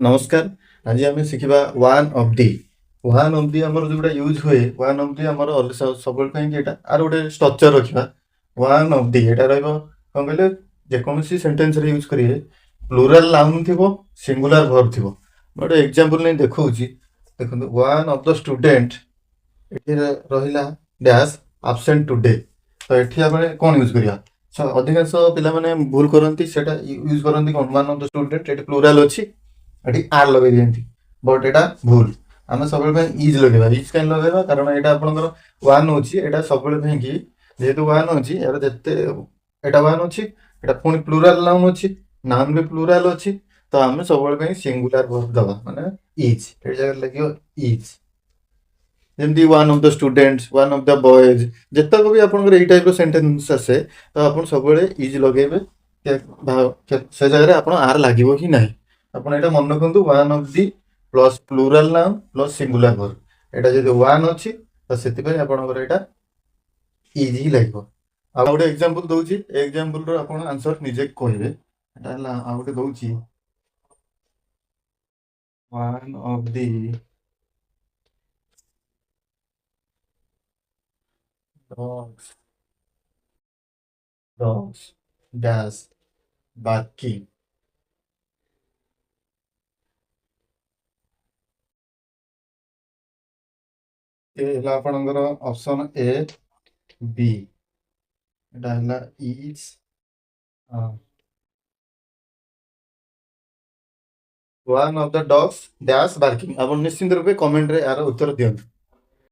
नमस्कार। आज आम शिखा वन ऑफ दी आमर जो यूज हुए वन ऑफ दी आमर सब कहीं आर गोटे स्ट्रक्चर रखा वन ऑफ दी एटा कौन कहले जेकोसी सेंटेंस रे यूज करिए प्लूराल नाउन थी सिंगुलर वर्ब थी गोटे एग्जांपल नहीं देखा देखो वन ऑफ द स्टूडेंट ये रहा डैश आबसेंट टुडे तो ये आम कौन यूज करिया अधिकांश पिला माने भूल करती यूज करती कौन वन ऑफ द स्टूडेंट ये प्लूराल अच्छी ये आर लगे दिखती बट एटा भूल आम सब इज लगे इज कहीं लगे कारण यहाँ आपंकर वन अच्छी यहाँ सब कि जेहेतु वन अच्छी यार जिते यहाँ वन अच्छी यहाँ पुणी प्लूराल नाउन अच्छी नाउन भी प्लूराल अच्छी तो आम सब सिंगुलर वर्ब दबा माने इज ये जगह लगे इज जमी one of the students one of the boys जितक भी आप टाइप सेंटेंस आसे तो आप सब इज लगे से जगह आप आर लगे ही ना आप मन रखु one of the plus plural noun plus singular verb यहाँ जो वन अच्छी तो से आपंकर इज ही लगे आ गोटे एग्जांपल दूसरी एग्जांपल आप आंसर निजे कहे आ गोटे दूसरी one of the dogs dogs dash barking आपणकर option A B Etah is one of the dogs dash barking आप निश्चिंत रूपे कमेंट रे यार उत्तर दियंतु।